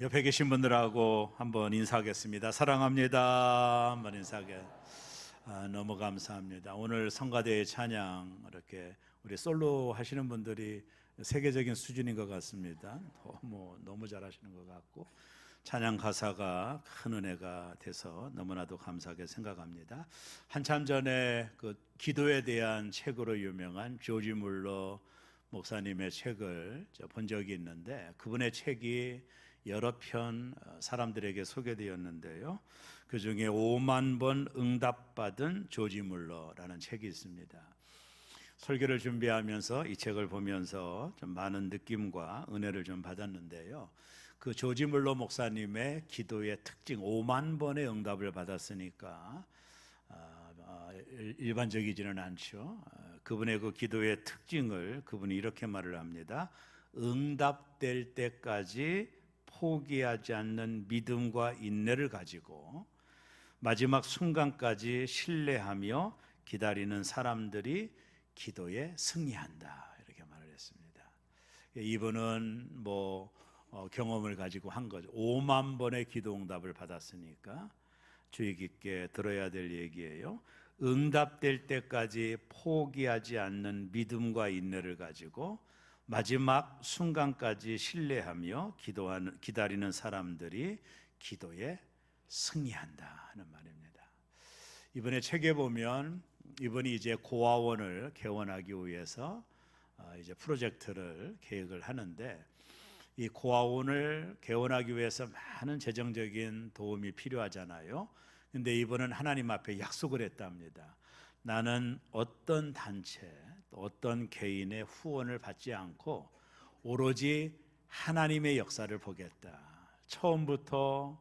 옆에 계신 분들하고 한번 인사하겠습니다. 사랑합니다. 한번 인사하게. 너무 감사합니다. 오늘 성가대의 찬양 이렇게 우리 솔로 하시는 분들이 세계적인 수준인 것 같습니다. 너무 잘하시는 것 같고 찬양 가사가 큰 은혜가 돼서 너무나도 감사하게 생각합니다. 한참 전에 그 기도에 대한 책으로 유명한 조지 물러 목사님의 책을 본 적이 있는데 그분의 책이 여러 편 사람들에게 소개되었는데요. 그 중에 5만 번 응답받은 조지 물러라는 책이 있습니다. 설교를 준비하면서 이 책을 보면서 좀 많은 느낌과 은혜를 좀 받았는데요. 그 조지 물러 목사님의 기도의 특징 5만 번의 응답을 받았으니까 일반적이지는 않죠. 그분의 그 기도의 특징을 그분이 이렇게 말을 합니다. 응답될 때까지 포기하지 않는 믿음과 인내를 가지고 마지막 순간까지 신뢰하며 기다리는 사람들이 기도에 승리한다, 이렇게 말을 했습니다. 이분은 경험을 가지고 한 거죠. 5만 번의 기도 응답을 받았으니까 주의 깊게 들어야 될 얘기예요. 응답될 때까지 포기하지 않는 믿음과 인내를 가지고 마지막 순간까지 신뢰하며 기다리는 사람들이 기도에 승리한다 하는 말입니다. 이번에 책에 보면 이분이 이제 고아원을 개원하기 위해서 이제 프로젝트를 계획을 하는데 이 고아원을 개원하기 위해서 많은 재정적인 도움이 필요하잖아요. 근데 이분은 하나님 앞에 약속을 했답니다. 나는 어떤 단체, 어떤 개인의 후원을 받지 않고 오로지 하나님의 역사를 보겠다. 처음부터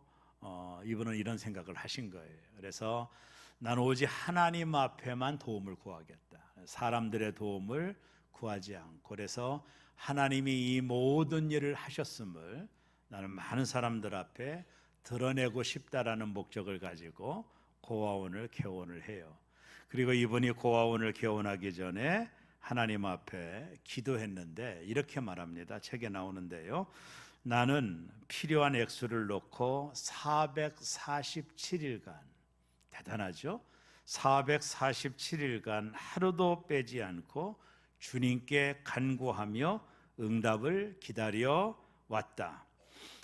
이분은 이런 생각을 하신 거예요. 그래서 나는 오직 하나님 앞에만 도움을 구하겠다. 사람들의 도움을 구하지 않고, 그래서 하나님이 이 모든 일을 하셨음을 나는 많은 사람들 앞에 드러내고 싶다라는 목적을 가지고 고아원을 개원을 해요. 그리고 이분이 고아원을 개원하기 전에 하나님 앞에 기도했는데 이렇게 말합니다. 책에 나오는데요. 나는 필요한 액수를 놓고 447일간, 대단하죠? 447일간 하루도 빼지 않고 주님께 간구하며 응답을 기다려 왔다.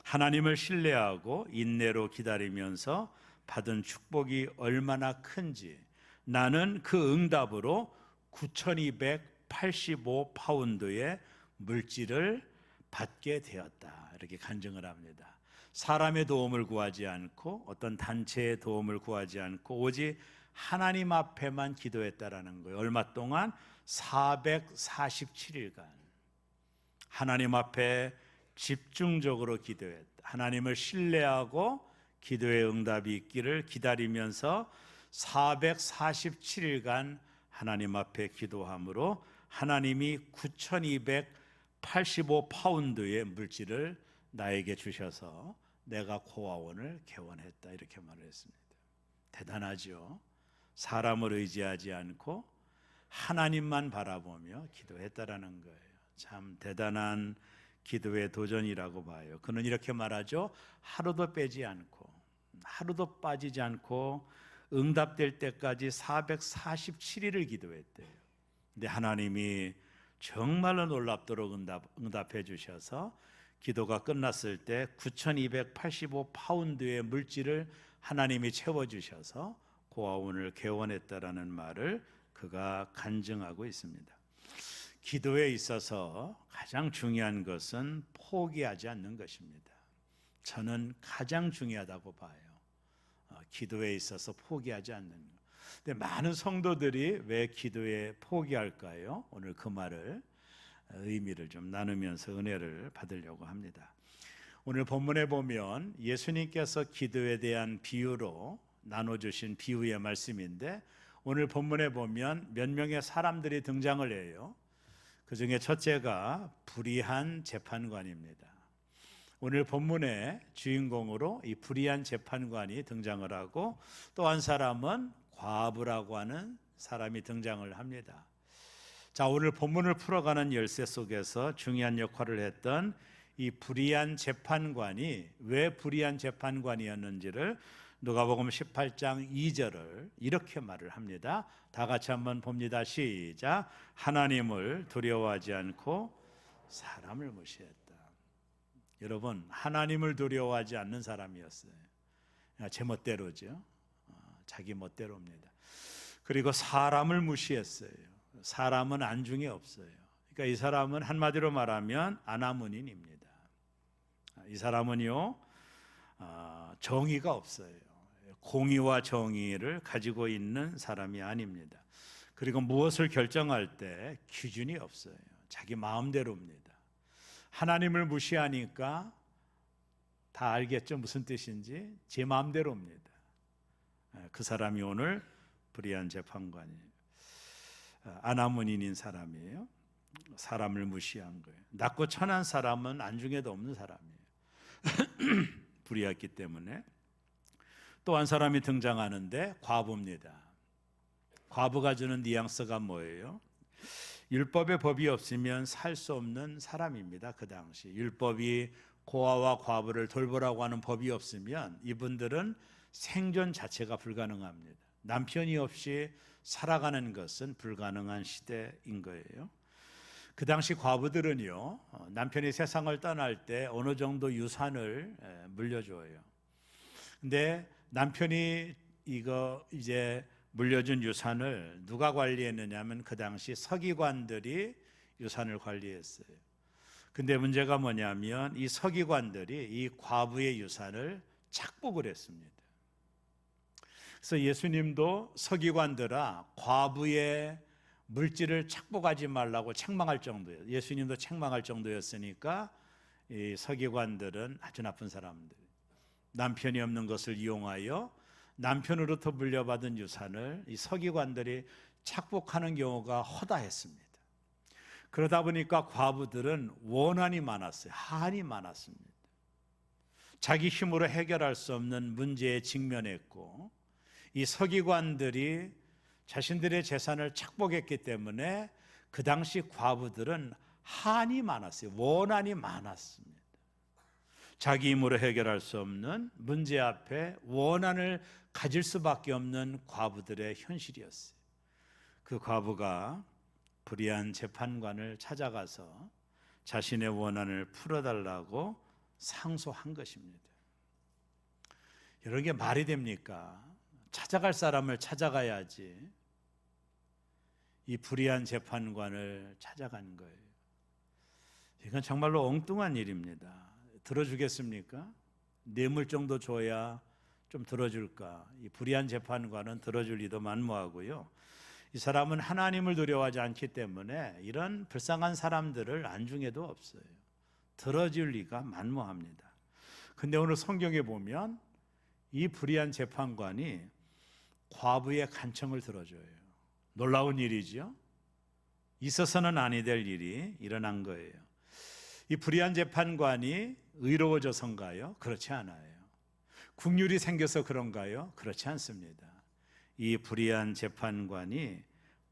하나님을 신뢰하고 인내로 기다리면서 받은 축복이 얼마나 큰지 나는 그 응답으로 9,285파운드의 물질을 받게 되었다, 이렇게 간증을 합니다. 사람의 도움을 구하지 않고 어떤 단체의 도움을 구하지 않고 오직 하나님 앞에만 기도했다라는 거예요. 얼마 동안? 447일간 하나님 앞에 집중적으로 기도했다. 하나님을 신뢰하고 기도의 응답이 있기를 기다리면서 447일간 하나님 앞에 기도함으로 하나님이 9,285파운드의 물질을 나에게 주셔서 내가 고아원을 개원했다, 이렇게 말을 했습니다. 대단하죠? 사람을 의지하지 않고 하나님만 바라보며 기도했다라는 거예요. 참 대단한 기도의 도전이라고 봐요. 그는 이렇게 말하죠. 하루도 빼지 않고 하루도 빠지지 않고 응답될 때까지 447일을 기도했대요. 근데 하나님이 정말로 놀랍도록 응답해 주셔서 기도가 끝났을 때 9,285파운드의 물질을 하나님이 채워주셔서 고아원을 개원했다라는 말을 그가 간증하고 있습니다. 기도에 있어서 가장 중요한 것은 포기하지 않는 것입니다. 저는 가장 중요하다고 봐요. 기도에 있어서 포기하지 않는 것. 근데 많은 성도들이 왜 기도에 포기할까요? 오늘 그 말을 의미를 좀 나누면서 은혜를 받으려고 합니다. 오늘 본문에 보면 예수님께서 기도에 대한 비유로 나눠주신 비유의 말씀인데 오늘 본문에 보면 몇 명의 사람들이 등장을 해요. 그 중에 첫째가 불의한 재판관입니다. 오늘 본문의 주인공으로 이 불의한 재판관이 등장을 하고 또 한 사람은 과부라고 하는 사람이 등장을 합니다. 자, 오늘 본문을 풀어가는 열쇠 속에서 중요한 역할을 했던 이 불의한 재판관이 왜 불의한 재판관이었는지를 누가복음 18장 2절을 이렇게 말을 합니다. 다 같이 한번 봅니다. 시작. 하나님을 두려워하지 않고 사람을 무시했다. 여러분, 하나님을 두려워하지 않는 사람이었어요. 제 멋대로죠. 자기 멋대로입니다. 그리고 사람을 무시했어요. 사람은 안중에 없어요. 그러니까 이 사람은 한마디로 말하면 아나무인입니다. 이 사람은요, 정의가 없어요. 공의와 정의를 가지고 있는 사람이 아닙니다. 그리고 무엇을 결정할 때 기준이 없어요. 자기 마음대로입니다. 하나님을 무시하니까 다 알겠죠? 무슨 뜻인지. 제 마음대로입니다. 그 사람이 오늘 불의한 재판관이에요. 아나무인인 사람이에요. 사람을 무시한 거예요. 낮고 천한 사람은 안중에도 없는 사람이에요. 불의했기 때문에. 또 한 사람이 등장하는데 과부입니다. 과부가 주는 뉘앙스가 뭐예요? 율법의 법이 없으면 살 수 없는 사람입니다. 그 당시 율법이 고아와 과부를 돌보라고 하는 법이 없으면 이분들은 생존 자체가 불가능합니다. 남편이 없이 살아가는 것은 불가능한 시대인 거예요. 그 당시 과부들은요, 남편이 세상을 떠날 때 어느 정도 유산을 물려줘요. 근데 남편이 이제 물려준 유산을 누가 관리했느냐면 그 당시 서기관들이 유산을 관리했어요. 근데 문제가 뭐냐면 이 서기관들이 이 과부의 유산을 착복을 했습니다. 그래서 예수님도 서기관들아 과부의 물질을 착복하지 말라고 책망할 정도예요. 예수님도 책망할 정도였으니까 이 서기관들은 아주 나쁜 사람들. 남편이 없는 것을 이용하여 남편으로부터 물려받은 유산을 이 서기관들이 착복하는 경우가 허다했습니다. 그러다 보니까 과부들은 원한이 많았어요. 한이 많았습니다. 자기 힘으로 해결할 수 없는 문제에 직면했고 이 서기관들이 자신들의 재산을 착복했기 때문에 그 당시 과부들은 한이 많았어요. 원한이 많았습니다. 자기 힘으로 해결할 수 없는 문제 앞에 원한을 가질 수밖에 없는 과부들의 현실이었어요. 그 과부가 불의한 재판관을 찾아가서 자신의 원한을 풀어달라고 상소한 것입니다. 여러분, 이게 말이 됩니까? 찾아갈 사람을 찾아가야지. 이 불의한 재판관을 찾아간 거예요. 이건 정말로 엉뚱한 일입니다. 들어주겠습니까? 뇌물 정도 줘야 좀 들어줄까? 이 불의한 재판관은 들어줄 리도 만무하고요. 이 사람은 하나님을 두려워하지 않기 때문에 이런 불쌍한 사람들을 안중에도 없어요. 들어줄 리가 만무합니다. 근데 오늘 성경에 보면 이 불의한 재판관이 과부의 간청을 들어줘요. 놀라운 일이죠. 있어서는 아니 될 일이 일어난 거예요. 이 불의한 재판관이 의로워져서인가요? 그렇지 않아요. 국률이 생겨서 그런가요? 그렇지 않습니다. 이 불의한 재판관이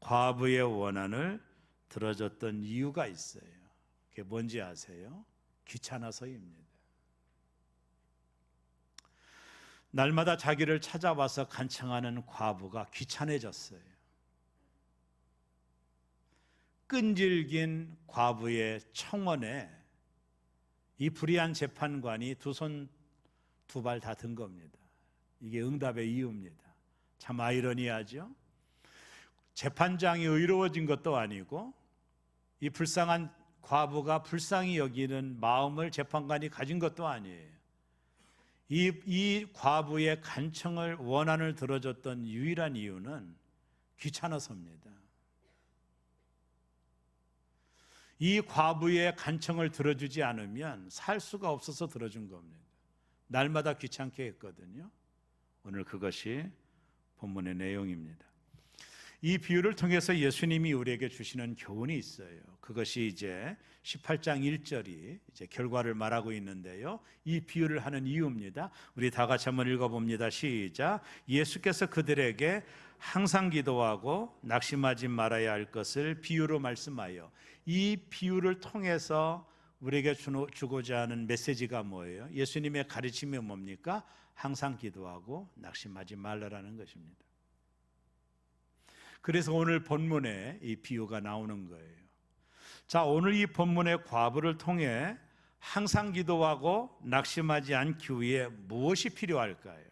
과부의 원한을 들어줬던 이유가 있어요. 그게 뭔지 아세요? 귀찮아서입니다. 날마다 자기를 찾아와서 간청하는 과부가 귀찮아졌어요. 끈질긴 과부의 청원에 이 불의한 재판관이 두 손 두 발 다 든 겁니다. 이게 응답의 이유입니다. 참 아이러니하죠? 재판장이 의로워진 것도 아니고 이 불쌍한 과부가 불쌍히 여기는 마음을 재판관이 가진 것도 아니에요. 이 과부의 간청을 원한을 들어줬던 유일한 이유는 귀찮아서입니다. 이 과부의 간청을 들어주지 않으면 살 수가 없어서 들어준 겁니다. 날마다 귀찮게 했거든요. 오늘 그것이 본문의 내용입니다. 이 비유를 통해서 예수님이 우리에게 주시는 교훈이 있어요. 그것이 이제 18장 1절이 이제 결과를 말하고 있는데요. 이 비유를 하는 이유입니다. 우리 다 같이 한번 읽어봅니다. 시작. 예수께서 그들에게 항상 기도하고 낙심하지 말아야 할 것을 비유로 말씀하여, 이 비유를 통해서 우리에게 주고자 하는 메시지가 뭐예요? 예수님의 가르침이 뭡니까? 항상 기도하고 낙심하지 말라라는 것입니다. 그래서 오늘 본문에 이 비유가 나오는 거예요. 자, 오늘 이 본문의 과부를 통해 항상 기도하고 낙심하지 않기 위해 무엇이 필요할까요?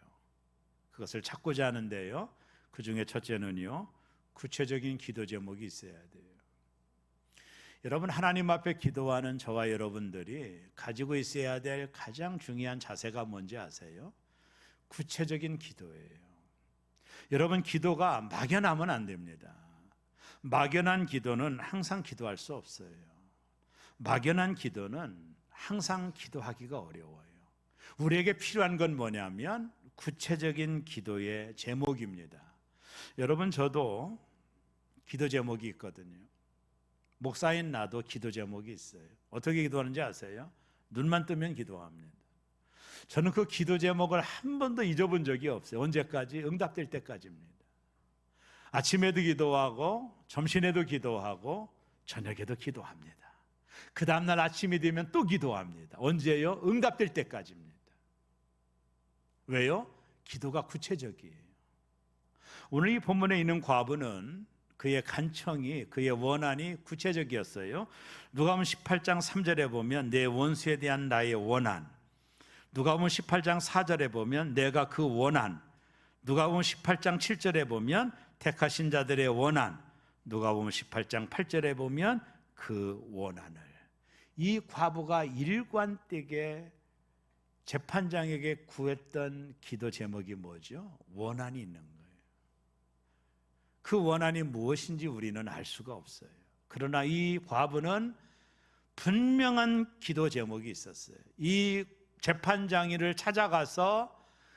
그것을 찾고자 하는데요. 그 중에 첫째는요, 구체적인 기도 제목이 있어야 돼요. 여러분, 하나님 앞에 기도하는 저와 여러분들이 가지고 있어야 될 가장 중요한 자세가 뭔지 아세요? 구체적인 기도예요. 여러분, 기도가 막연하면 안 됩니다. 막연한 기도는 항상 기도할 수 없어요. 막연한 기도는 항상 기도하기가 어려워요. 우리에게 필요한 건 뭐냐면 구체적인 기도의 제목입니다. 여러분, 저도 기도 제목이 있거든요. 목사인 나도 기도 제목이 있어요. 어떻게 기도하는지 아세요? 눈만 뜨면 기도합니다. 저는 그 기도 제목을 한 번도 잊어본 적이 없어요. 언제까지? 응답될 때까지입니다. 아침에도 기도하고 점심에도 기도하고 저녁에도 기도합니다. 그 다음날 아침이 되면 또 기도합니다. 언제요? 응답될 때까지입니다. 왜요? 기도가 구체적이에요. 오늘 이 본문에 있는 과부는 그의 간청이, 그의 원한이 구체적이었어요. 누가복음 18장 3절에 보면 내 원수에 대한 나의 원한, 누가복음 18장 4절에 보면 내가 그 원한, 누가복음 18장 7절에 보면 택하신 자들의 원한, 누가복음 18장 8절에 보면 그 원한을, 이 과부가 일관되게 재판장에게 구했던 기도 제목이 뭐죠? 원한이 있는 거예요. 그 원한이 무엇인지 우리는 알 수가 없어요. 그러나 이 과부는 분명한 기도 제목이 있었어요. 이 재판장이를 찾아가서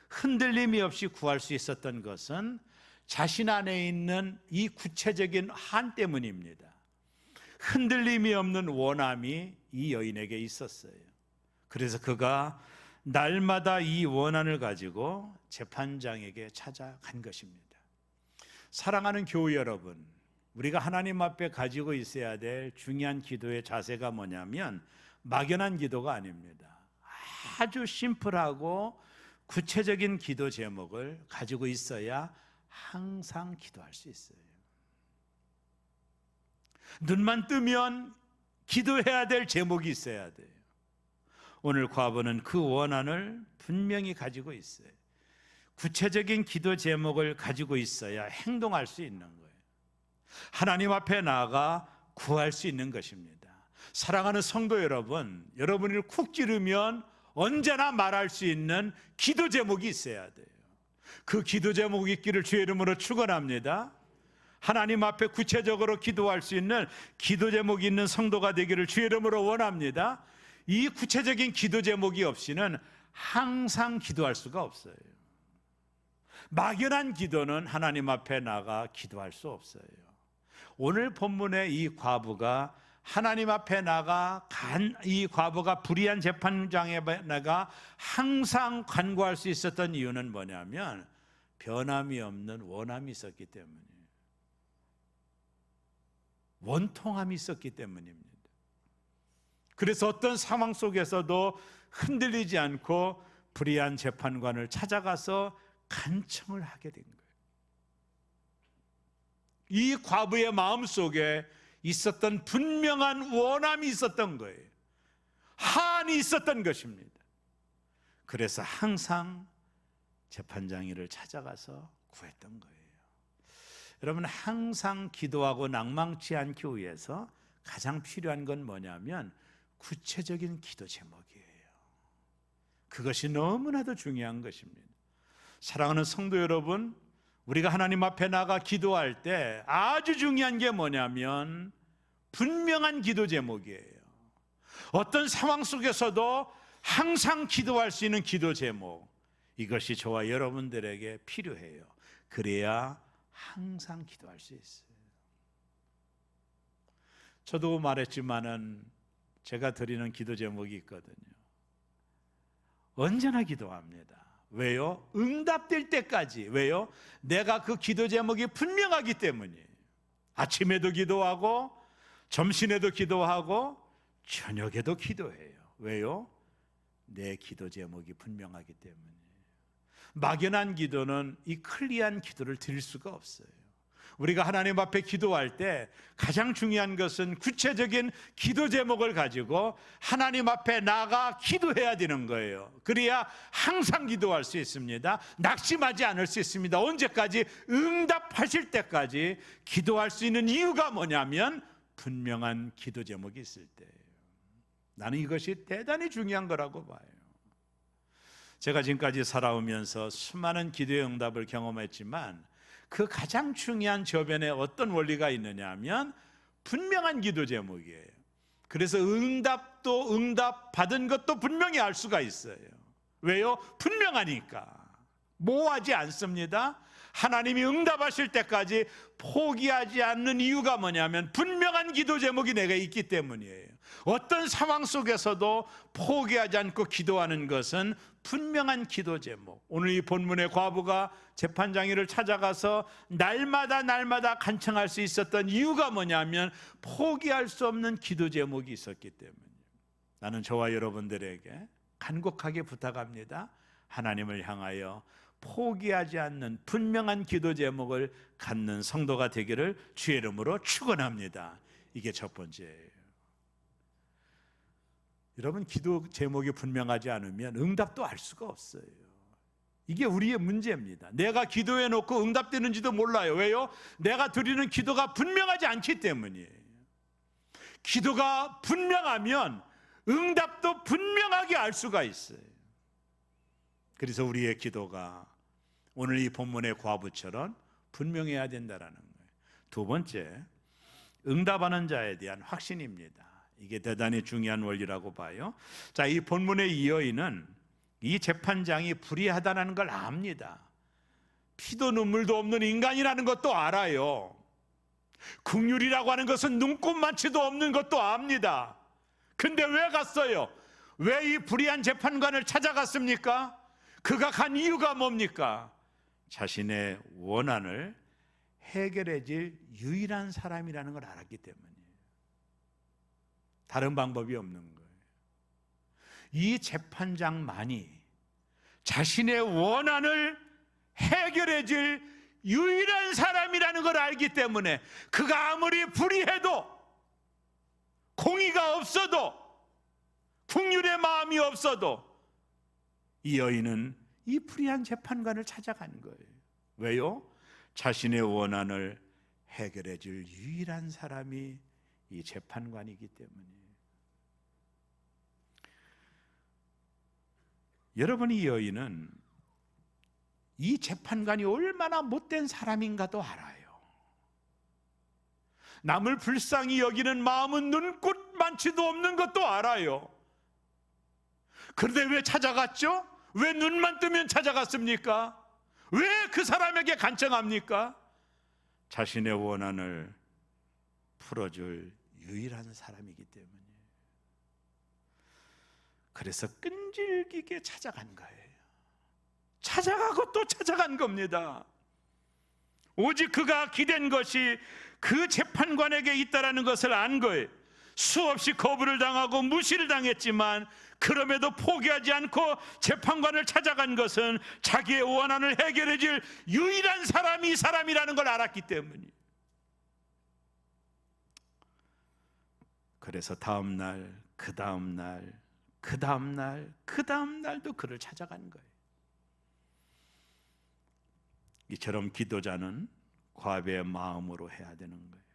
흔들림이 없이 구할 수 있었던 것은 자신 안에 있는 이 구체적인 한 때문입니다. 흔들림이 없는 원함이 이 여인에게 있었어요. 그래서 그가 날마다 이 원한을 가지고 재판장에게 찾아간 것입니다. 사랑하는 교우 여러분, 우리가 하나님 앞에 가지고 있어야 될 중요한 기도의 자세가 뭐냐면 막연한 기도가 아닙니다. 아주 심플하고 구체적인 기도 제목을 가지고 있어야 항상 기도할 수 있어요. 눈만 뜨면 기도해야 될 제목이 있어야 돼요. 오늘 과부는 그 원한을 분명히 가지고 있어요. 구체적인 기도 제목을 가지고 있어야 행동할 수 있는 거예요. 하나님 앞에 나아가 구할 수 있는 것입니다. 사랑하는 성도 여러분, 여러분을 쿡 찌르면 언제나 말할 수 있는 기도 제목이 있어야 돼요. 그 기도 제목이 있기를 주의 이름으로 축원합니다. 하나님 앞에 구체적으로 기도할 수 있는 기도 제목이 있는 성도가 되기를 주의 이름으로 원합니다. 이 구체적인 기도 제목이 없이는 항상 기도할 수가 없어요. 막연한 기도는 하나님 앞에 나가 기도할 수 없어요. 오늘 본문의 이 과부가 하나님 앞에 나가 이 과부가 불의한 재판장에 나가 항상 간구할 수 있었던 이유는 뭐냐면 변함이 없는 원함이 있었기 때문이에요. 원통함이 있었기 때문입니다. 그래서 어떤 상황 속에서도 흔들리지 않고 불의한 재판관을 찾아가서 간청을 하게 된 거예요. 이 과부의 마음속에 있었던 분명한 원함이 있었던 거예요. 한이 있었던 것입니다. 그래서 항상 재판장이를 찾아가서 구했던 거예요. 여러분, 항상 기도하고 낭망치 않기 위해서 가장 필요한 건 뭐냐면 구체적인 기도 제목이에요. 그것이 너무나도 중요한 것입니다. 사랑하는 성도 여러분, 우리가 하나님 앞에 나가 기도할 때 아주 중요한 게 뭐냐면 분명한 기도 제목이에요. 어떤 상황 속에서도 항상 기도할 수 있는 기도 제목, 이것이 저와 여러분들에게 필요해요. 그래야 항상 기도할 수 있어요. 저도 말했지만은 제가 드리는 기도 제목이 있거든요. 언제나 기도합니다. 왜요? 응답될 때까지. 왜요? 내가 그 기도 제목이 분명하기 때문이에요. 아침에도 기도하고 점심에도 기도하고 저녁에도 기도해요. 왜요? 내 기도 제목이 분명하기 때문에. 막연한 기도는 이 클리어한 기도를 드릴 수가 없어요. 우리가 하나님 앞에 기도할 때 가장 중요한 것은 구체적인 기도 제목을 가지고 하나님 앞에 나가 기도해야 되는 거예요. 그래야 항상 기도할 수 있습니다. 낙심하지 않을 수 있습니다. 언제까지? 응답하실 때까지 기도할 수 있는 이유가 뭐냐면 분명한 기도 제목이 있을 때예요. 나는 이것이 대단히 중요한 거라고 봐요. 제가 지금까지 살아오면서 수많은 기도의 응답을 경험했지만 그 가장 중요한 저변에 어떤 원리가 있느냐 하면 분명한 기도 제목이에요. 그래서 응답도 응답 받은 것도 분명히 알 수가 있어요. 왜요? 분명하니까. 모호하지 않습니다. 하나님이 응답하실 때까지 포기하지 않는 이유가 뭐냐면 분명한 기도 제목이 내가 있기 때문이에요. 어떤 상황 속에서도 포기하지 않고 기도하는 것은 분명한 기도 제목. 오늘 이 본문의 과부가 재판장이를 찾아가서 날마다 간청할 수 있었던 이유가 뭐냐면 포기할 수 없는 기도 제목이 있었기 때문이에요. 나는 저와 여러분들에게 간곡하게 부탁합니다. 하나님을 향하여 포기하지 않는 분명한 기도 제목을 갖는 성도가 되기를 주의 이름으로 축원합니다. 이게 첫 번째예요. 여러분, 기도 제목이 분명하지 않으면 응답도 알 수가 없어요. 이게 우리의 문제입니다. 내가 기도해 놓고 응답되는지도 몰라요. 왜요? 내가 드리는 기도가 분명하지 않기 때문이에요. 기도가 분명하면 응답도 분명하게 알 수가 있어요. 그래서 우리의 기도가 오늘 이 본문의 과부처럼 분명해야 된다라는 거예요. 두 번째, 응답하는 자에 대한 확신입니다. 이게 대단히 중요한 원리라고 봐요. 자, 이 본문의 이 여인은 이 재판장이 불의하다는 걸 압니다. 피도 눈물도 없는 인간이라는 것도 알아요. 긍휼이라고 하는 것은 눈꼽만치도 없는 것도 압니다. 근데 왜 갔어요? 왜 이 불의한 재판관을 찾아갔습니까? 그가 간 이유가 뭡니까? 자신의 원한을 해결해 줄 유일한 사람이라는 걸 알았기 때문이에요. 다른 방법이 없는 거예요. 이 재판장만이 자신의 원한을 해결해 줄 유일한 사람이라는 걸 알기 때문에 그가 아무리 불의해도, 공의가 없어도, 긍휼의 마음이 없어도 이 여인은 이 불의한 재판관을 찾아간 거예요. 왜요? 자신의 원한을 해결해 줄 유일한 사람이 이 재판관이기 때문이에요. 여러분, 이 여인은 이 재판관이 얼마나 못된 사람인가도 알아요. 남을 불쌍히 여기는 마음은 눈꽃만치도 없는 것도 알아요. 그런데 왜 찾아갔죠? 왜 눈만 뜨면 찾아갔습니까? 왜 그 사람에게 간청합니까? 자신의 원한을 풀어줄 유일한 사람이기 때문이에요. 그래서 끈질기게 찾아간 거예요. 찾아가고 또 찾아간 겁니다. 오직 그가 기댄 것이 그 재판관에게 있다라는 것을 안 거예요. 수없이 거부를 당하고 무시를 당했지만 그럼에도 포기하지 않고 재판관을 찾아간 것은 자기의 원한을 해결해 줄 유일한 사람이 이 사람이라는 걸 알았기 때문이에요. 그래서 다음 날, 그 다음 날, 그 다음 날, 그 다음 날도 그를 찾아간 거예요. 이처럼 기도자는 과부의 마음으로 해야 되는 거예요.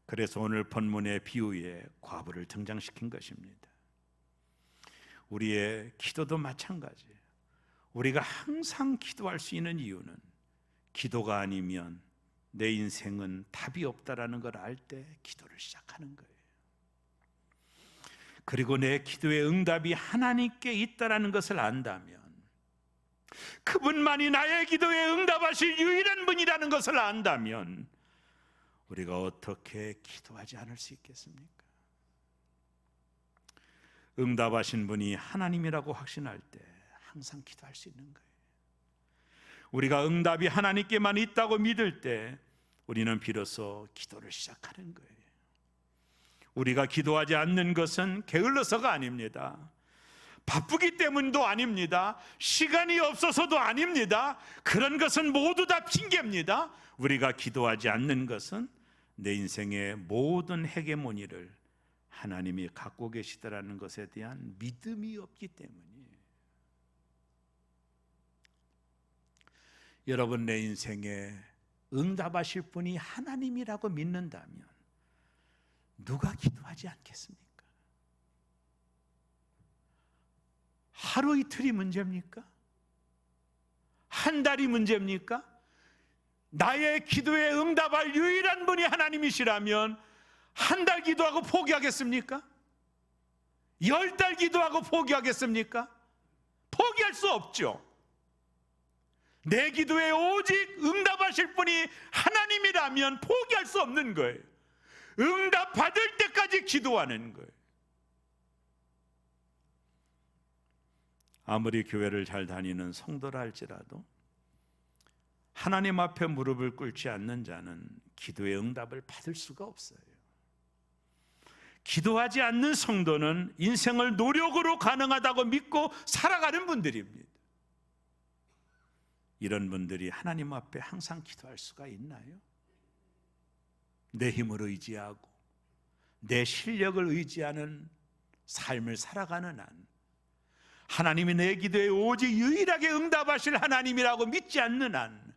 그래서 오늘 본문의 비유에 과부를 등장시킨 것입니다. 우리의 기도도 마찬가지예요. 우리가 항상 기도할 수 있는 이유는 기도가 아니면 내 인생은 답이 없다라는 걸 알 때 기도를 시작하는 거예요. 그리고 내 기도의 응답이 하나님께 있다라는 것을 안다면, 그분만이 나의 기도에 응답하실 유일한 분이라는 것을 안다면 우리가 어떻게 기도하지 않을 수 있겠습니까? 응답하신 분이 하나님이라고 확신할 때 항상 기도할 수 있는 거예요. 우리가 응답이 하나님께만 있다고 믿을 때 우리는 비로소 기도를 시작하는 거예요. 우리가 기도하지 않는 것은 게을러서가 아닙니다. 바쁘기 때문도 아닙니다. 시간이 없어서도 아닙니다. 그런 것은 모두 다 핑계입니다. 우리가 기도하지 않는 것은 내 인생의 모든 헤게모니를 하나님이 갖고 계시다라는 것에 대한 믿음이 없기 때문이에요. 여러분, 내 인생에 응답하실 분이 하나님이라고 믿는다면 누가 기도하지 않겠습니까? 하루 이틀이 문제입니까? 한 달이 문제입니까? 나의 기도에 응답할 유일한 분이 하나님이시라면 한 달 기도하고 포기하겠습니까? 10달 기도하고 포기하겠습니까? 포기할 수 없죠. 내 기도에 오직 응답하실 분이 하나님이라면 포기할 수 없는 거예요. 응답 받을 때까지 기도하는 거예요. 아무리 교회를 잘 다니는 성도라 할지라도 하나님 앞에 무릎을 꿇지 않는 자는 기도의 응답을 받을 수가 없어요. 기도하지 않는 성도는 인생을 노력으로 가능하다고 믿고 살아가는 분들입니다. 이런 분들이 하나님 앞에 항상 기도할 수가 있나요? 내 힘을 의지하고 내 실력을 의지하는 삶을 살아가는 한, 하나님이 내 기도에 오직 유일하게 응답하실 하나님이라고 믿지 않는 한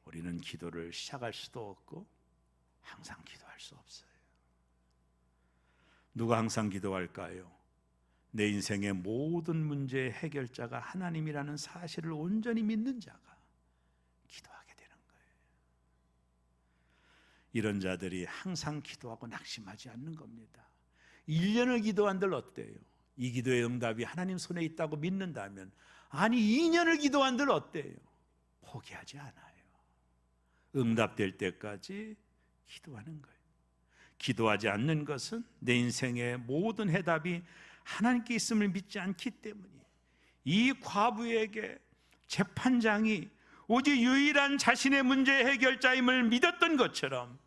우리는 기도를 시작할 수도 없고 항상 기도할 수 없어요. 누가 항상 기도할까요? 내 인생의 모든 문제의 해결자가 하나님이라는 사실을 온전히 믿는 자가 기도하게 되는 거예요. 이런 자들이 항상 기도하고 낙심하지 않는 겁니다. 1년을 기도한들 어때요? 이 기도의 응답이 하나님 손에 있다고 믿는다면, 아니 2년을 기도한들 어때요? 포기하지 않아요. 응답될 때까지 기도하는 거예요. 기도하지 않는 것은 내 인생의 모든 해답이 하나님께 있음을 믿지 않기 때문이에요. 이 과부에게 재판장이 오직 유일한 자신의 문제 해결자임을 믿었던 것처럼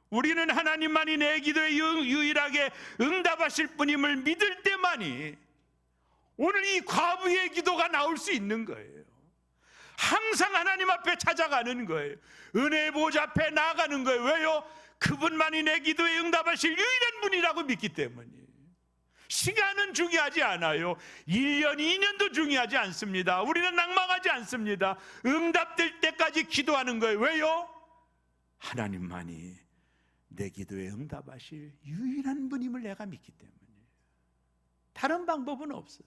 우리는 하나님만이 내 기도에 유일하게 응답하실 분임을 믿을 때만이 오늘 이 과부의 기도가 나올 수 있는 거예요. 항상 하나님 앞에 찾아가는 거예요. 은혜의 보좌 앞에 나아가는 거예요. 왜요? 그분만이 내 기도에 응답하실 유일한 분이라고 믿기 때문이에요. 시간은 중요하지 않아요. 1년, 2년도 중요하지 않습니다. 우리는 낭망하지 않습니다. 응답될 때까지 기도하는 거예요. 왜요? 하나님만이 내 기도에 응답하실 유일한 분임을 내가 믿기 때문이에요. 다른 방법은 없어요.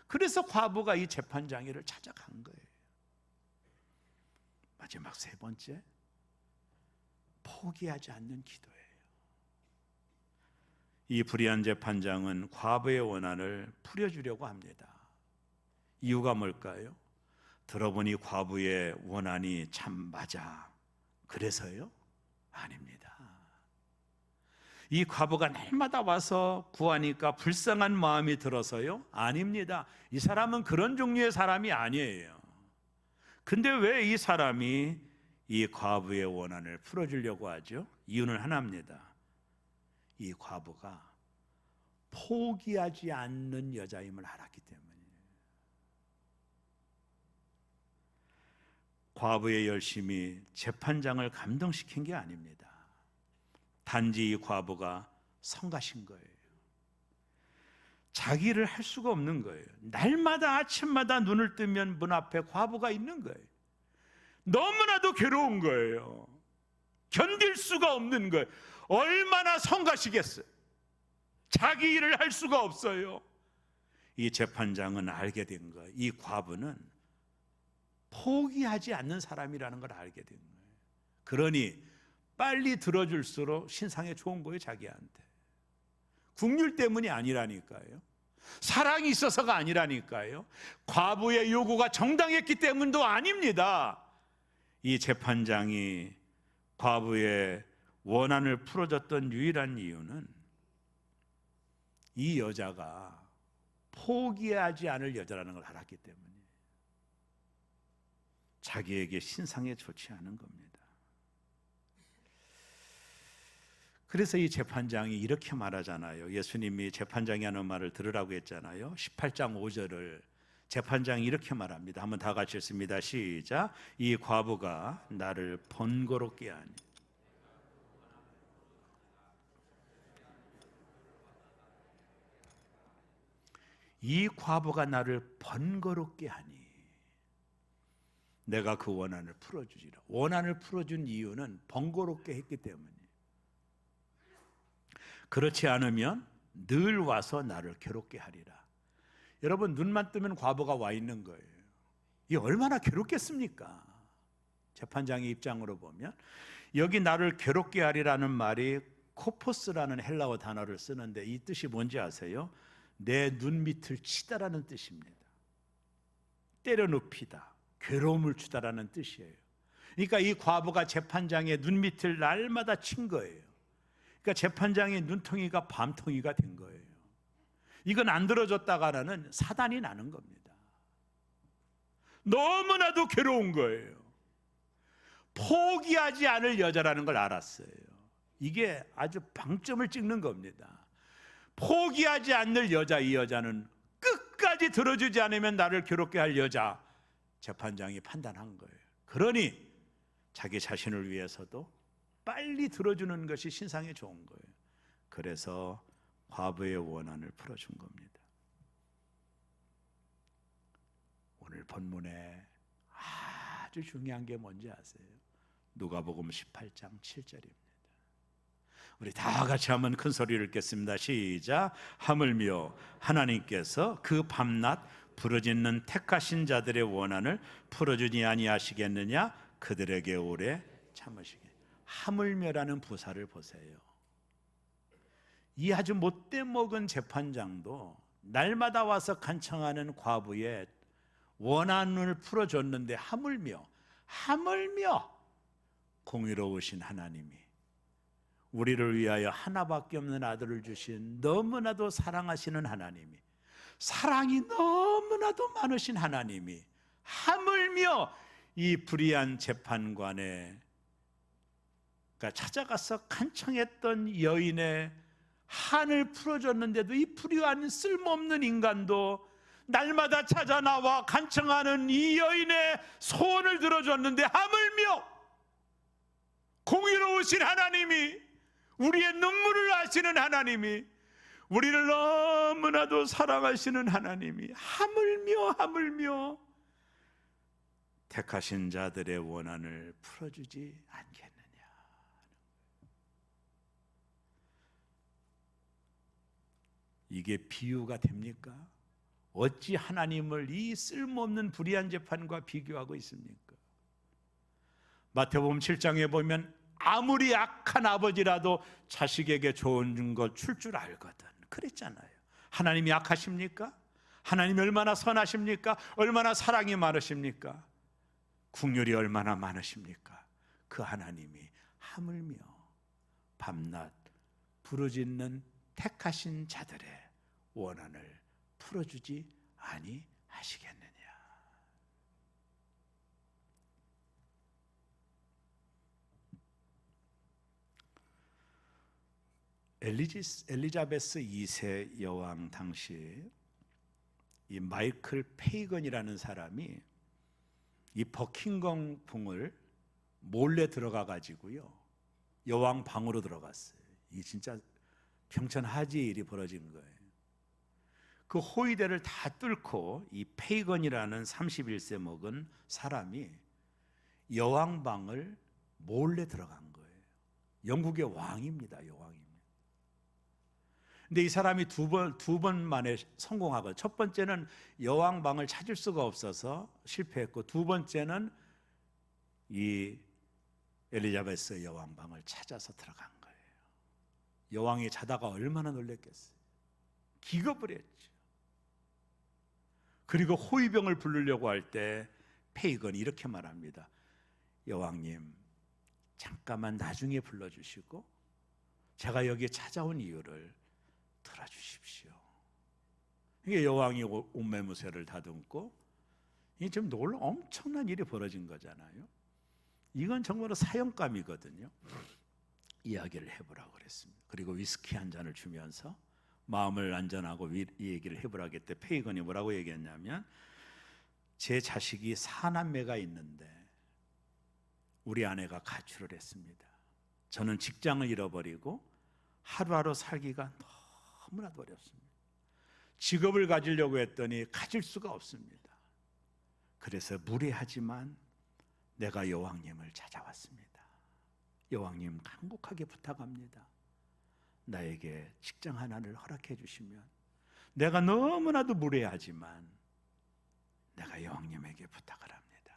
그래서 과부가 이 재판장애를 찾아간 거예요. 마지막 세 번째, 포기하지 않는 기도예요. 이 불의한 재판장은 과부의 원한을 풀어주려고 합니다. 이유가 뭘까요? 들어보니 과부의 원한이 참 맞아. 그래서요? 아닙니다. 이 과부가 날마다 와서 구하니까 불쌍한 마음이 들어서요? 아닙니다. 이 사람은 그런 종류의 사람이 아니에요. 근데 왜 이 사람이 이 과부의 원한을 풀어주려고 하죠? 이유는 하나입니다. 이 과부가 포기하지 않는 여자임을 알았기 때문이에요. 과부의 열심이 재판장을 감동시킨 게 아닙니다. 단지 이 과부가 성가신 거예요. 자기를 할 수가 없는 거예요. 날마다 아침마다 눈을 뜨면 문 앞에 과부가 있는 거예요. 너무나도 괴로운 거예요. 견딜 수가 없는 거예요. 얼마나 성가시겠어요. 자기 일을 할 수가 없어요. 이 재판장은 알게 된 거예요. 이 과부는 포기하지 않는 사람이라는 걸 알게 된 거예요. 그러니 빨리 들어줄수록 신상에 좋은 거예요. 자기한테. 국률 때문이 아니라니까요. 사랑이 있어서가 아니라니까요. 과부의 요구가 정당했기 때문도 아닙니다. 이 재판장이 과부의 원한을 풀어줬던 유일한 이유는 이 여자가 포기하지 않을 여자라는 걸 알았기 때문이에요. 자기에게 신상에 좋지 않은 겁니다. 그래서 이 재판장이 이렇게 말하잖아요. 예수님이 재판장이 하는 말을 들으라고 했잖아요. 18장 5절을 재판장이 이렇게 말합니다. 한번 다 같이 읽습니다. 시작. 이 과부가 나를 번거롭게 하니. 이 과부가 나를 번거롭게 하니 내가 그 원한을 풀어주리라. 원한을 풀어준 이유는 번거롭게 했기 때문이에요. 그렇지 않으면 늘 와서 나를 괴롭게 하리라. 여러분, 눈만 뜨면 과부가 와 있는 거예요. 이 얼마나 괴롭겠습니까? 재판장의 입장으로 보면 여기 나를 괴롭게 하리라는 말이 코포스라는 헬라어 단어를 쓰는데 이 뜻이 뭔지 아세요? 내 눈밑을 치다라는 뜻입니다. 때려눕히다, 괴로움을 주다라는 뜻이에요. 그러니까 이 과부가 재판장의 눈밑을 날마다 친 거예요. 그러니까 재판장의 눈통이가 밤통이가 된 거예요. 이건 안 들어줬다가는 사단이 나는 겁니다. 너무나도 괴로운 거예요. 포기하지 않을 여자라는 걸 알았어요. 이게 아주 방점을 찍는 겁니다. 포기하지 않는 여자, 이 여자는 끝까지 들어주지 않으면 나를 괴롭게 할 여자, 재판장이 판단한 거예요. 그러니 자기 자신을 위해서도 빨리 들어주는 것이 신상에 좋은 거예요. 그래서 과부의 원한을 풀어준 겁니다. 오늘 본문에 아주 중요한 게 뭔지 아세요? 누가복음 18장 7절입니다. 우리 다 같이 한번 큰 소리를 읽겠습니다. 시작. 하물며 하나님께서 그 밤낮 부르짖는 택하신 자들의 원한을 풀어주지 아니하시겠느냐? 그들에게 오래 참으시게. 하물며라는 부사를 보세요. 이 아주 못돼 먹은 재판장도 날마다 와서 간청하는 과부의 원한을 풀어줬는데 하물며 공의로우신 하나님이 우리를 위하여 하나밖에 없는 아들을 주신 너무나도 사랑하시는 하나님이, 사랑이 너무나도 많으신 하나님이 하물며 이 불의한 재판관에 찾아가서 간청했던 여인의 한을 풀어줬는데도 이 불의한 쓸모없는 인간도 날마다 찾아 나와 간청하는 이 여인의 소원을 들어줬는데 하물며 공의로우신 하나님이, 우리의 눈물을 아시는 하나님이, 우리를 너무나도 사랑하시는 하나님이 하물며 택하신 자들의 원한을 풀어주지 않겠느냐. 이게 비유가 됩니까? 어찌 하나님을 이 쓸모없는 불의한 재판과 비교하고 있습니까? 마태복음 7장에 보면 아무리 악한 아버지라도 자식에게 좋은 것 줄 줄 알거든 그랬잖아요. 하나님이 악하십니까? 하나님이 얼마나 선하십니까? 얼마나 사랑이 많으십니까? 긍휼이 얼마나 많으십니까? 그 하나님이 하물며 밤낮 부르짖는 택하신 자들의 원한을 풀어주지 아니하시겠느냐. 엘리자베스 2세 여왕 당시 이 마이클 페이건이라는 사람이 이 버킹엄 궁을 몰래 들어가 가지고요 여왕 방으로 들어갔어요. 이 진짜 평천하지의 일이 벌어진 거예요. 그 호위대를 다 뚫고 이 페이건이라는 31세 먹은 사람이 여왕 방을 몰래 들어간 거예요. 영국의 왕입니다. 여왕입니다. 근데 이 사람이 두 번 만에 성공하고, 첫 번째는 여왕 방을 찾을 수가 없어서 실패했고, 두 번째는 이 엘리자베스 여왕 방을 찾아서 들어간 거예요. 여왕이 자다가 얼마나 놀랬겠어요. 기겁을 했죠. 그리고 호위병을 부르려고 할 때 페이건이 이렇게 말합니다. 여왕님, 잠깐만 나중에 불러주시고 제가 여기에 찾아온 이유를 들어주십시오. 이게 여왕이 옷매무새를 다듬고, 이게 지금 엄청난 일이 벌어진 거잖아요. 이건 정말로 사형감이거든요. 이야기를 해보라고 그랬습니다. 그리고 위스키 한 잔을 주면서 마음을 안전하고 이 얘기를 해보라고 했대. 페이건이 뭐라고 얘기했냐면, 제 자식이 4남매가 있는데 우리 아내가 가출을 했습니다. 저는 직장을 잃어버리고 하루하루 살기가 너무나도 어렵습니다. 직업을 가지려고 했더니 가질 수가 없습니다. 그래서 무례하지만 내가 여왕님을 찾아왔습니다. 여왕님, 간곡하게 부탁합니다. 나에게 직장 하나를 허락해 주시면, 내가 너무나도 무례하지만 내가 여왕님에게 부탁을 합니다.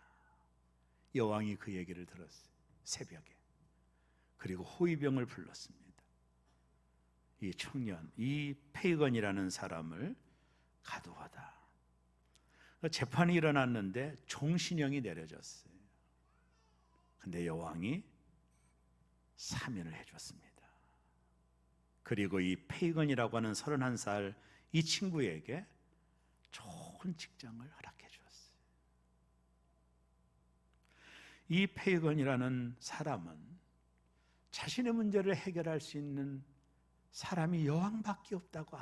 여왕이 그 얘기를 들었어요. 새벽에. 그리고 호위병을 불렀습니다. 이 청년, 이 페이건이라는 사람을 가두어다. 재판이 일어났는데 종신형이 내려졌어요. 근데 여왕이 사면을 해줬습니다. 그리고 이 페이건이라고 하는 31살 이 친구에게 좋은 직장을 허락해 주었어요. 이 페이건이라는 사람은 자신의 문제를 해결할 수 있는 사람이 여왕밖에 없다고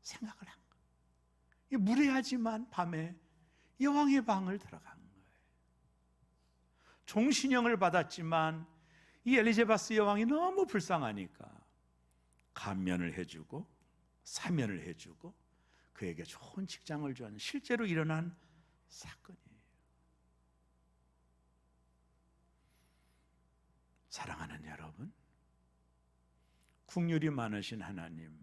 생각을 한 거예요. 무례하지만 밤에 여왕의 방을 들어간 거예요. 종신형을 받았지만 이 엘리제바스 여왕이 너무 불쌍하니까 감면을 해주고 사면을 해주고 그에게 좋은 직장을 주는 실제로 일어난 사건이에요. 사랑하는 여러분, 긍휼이 많으신 하나님,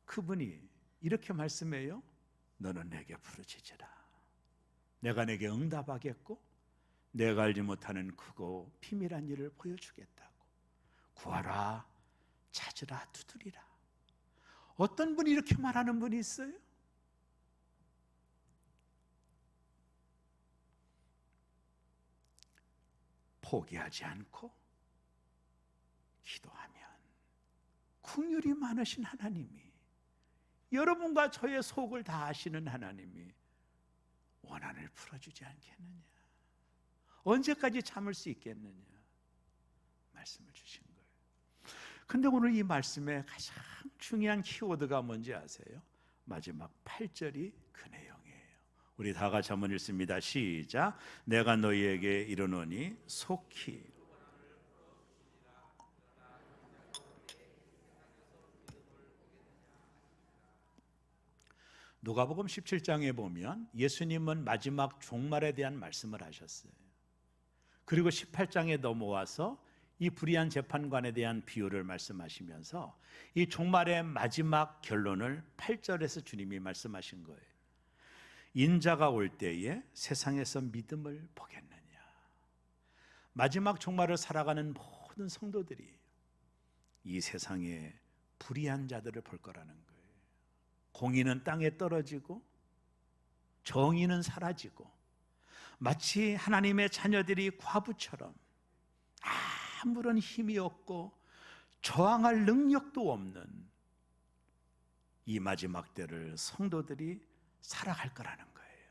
그분이 이렇게 말씀해요. 너는 내게 부르짖으라. 내가 내게 응답하겠고 내가 알지 못하는 크고 비밀한 일을 보여주겠다고. 구하라, 찾으라, 두드리라. 어떤 분이 이렇게 말하는 분이 있어요? 포기하지 않고 기도하면 긍휼이 많으신 하나님이, 여러분과 저의 속을 다 아시는 하나님이 원한을 풀어주지 않겠느냐? 언제까지 참을 수 있겠느냐? 말씀을 주신 거예요. 근데 오늘 이 말씀의 가장 중요한 키워드가 뭔지 아세요? 마지막 8절이 그 내용이에요. 우리 다 같이 한번 읽습니다. 시작. 내가 너희에게 이르노니 속히. 누가복음 17장에 보면 예수님은 마지막 종말에 대한 말씀을 하셨어요. 그리고 18장에 넘어와서 이 불의한 재판관에 대한 비유를 말씀하시면서 이 종말의 마지막 결론을 8절에서 주님이 말씀하신 거예요. 인자가 올 때에 세상에서 믿음을 보겠느냐. 마지막 종말을 살아가는 모든 성도들이 이 세상에 불의한 자들을 볼 거라는 거예요. 공의는 땅에 떨어지고 정의는 사라지고 마치 하나님의 자녀들이 과부처럼 아무런 힘이 없고 저항할 능력도 없는 이 마지막 때를 성도들이 살아갈 거라는 거예요.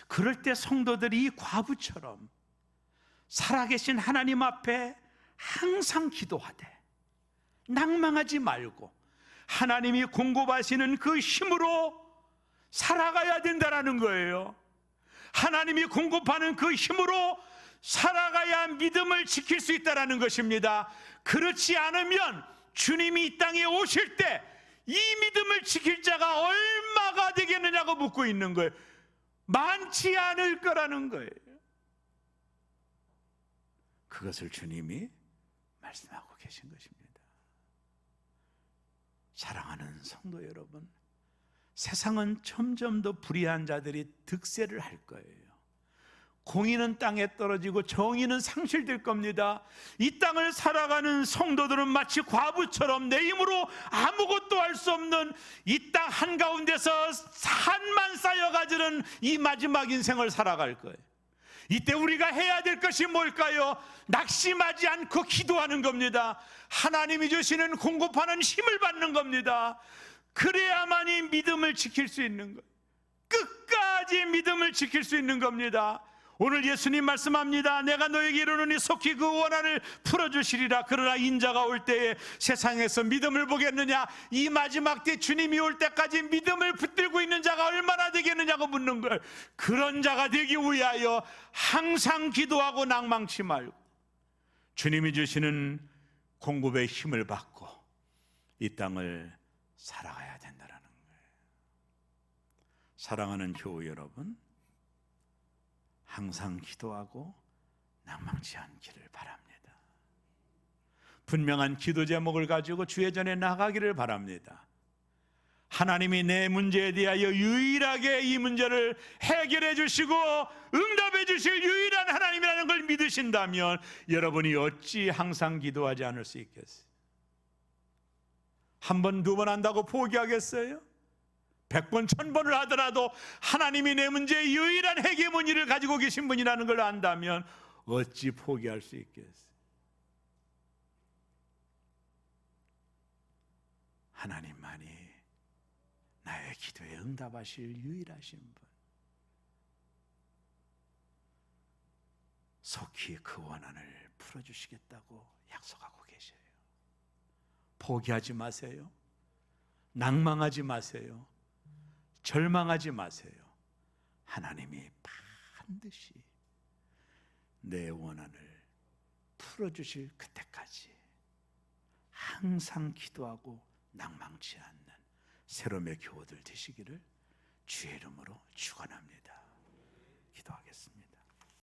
그럴 때 성도들이 이 과부처럼 살아계신 하나님 앞에 항상 기도하되 낭망하지 말고 하나님이 공급하시는 그 힘으로 살아가야 된다라는 거예요. 하나님이 공급하는 그 힘으로 살아가야 믿음을 지킬 수 있다라는 것입니다. 그렇지 않으면 주님이 이 땅에 오실 때 이 믿음을 지킬 자가 얼마가 되겠느냐고 묻고 있는 거예요. 많지 않을 거라는 거예요. 그것을 주님이 말씀하고 계신 것입니다. 사랑하는 성도 여러분, 세상은 점점 더 불의한 자들이 득세를 할 거예요. 공의는 땅에 떨어지고 정의는 상실될 겁니다. 이 땅을 살아가는 성도들은 마치 과부처럼 내 힘으로 아무것도 할 수 없는 이 땅 한가운데서 산만 쌓여가지는 이 마지막 인생을 살아갈 거예요. 이때 우리가 해야 될 것이 뭘까요? 낙심하지 않고 기도하는 겁니다. 하나님이 주시는 공급하는 힘을 받는 겁니다. 그래야만이 믿음을 지킬 수 있는 거예요. 끝까지 믿음을 지킬 수 있는 겁니다. 오늘 예수님 말씀합니다. 내가 너에게 이르노니 속히 그 원한을 풀어주시리라. 그러나 인자가 올 때에 세상에서 믿음을 보겠느냐? 이 마지막 때 주님이 올 때까지 믿음을 붙들고 있는 자가 얼마나 되겠느냐고 묻는 걸. 그런 자가 되기 위하여 항상 기도하고 낭망치 말고 주님이 주시는 공급의 힘을 받고 이 땅을 살아가야 된다는 거예요. 사랑하는 교우 여러분, 항상 기도하고 낭망치 않기를 바랍니다. 분명한 기도 제목을 가지고 주의 전에 나가기를 바랍니다. 하나님이 내 문제에 대하여 유일하게 이 문제를 해결해 주시고 응답해 주실 유일한 하나님이라는 걸 믿으신다면 여러분이 어찌 항상 기도하지 않을 수 있겠어요? 한 번, 두 번 한다고 포기하겠어요? 100번, 1000번을 하더라도 하나님이 내 문제의 유일한 해결문의를 가지고 계신 분이라는 걸 안다면 어찌 포기할 수 있겠어요? 하나님만이 나의 기도에 응답하실 유일하신 분, 속히 그 원한을 풀어주시겠다고 약속하고 계셔요. 포기하지 마세요. 낭망하지 마세요. 절망하지 마세요. 하나님이 반드시 내 원한을 풀어주실 그때까지 항상 기도하고 낭망치 않는 새롬의 교우들 되시기를 주의 이름으로 축원합니다. 기도하겠습니다.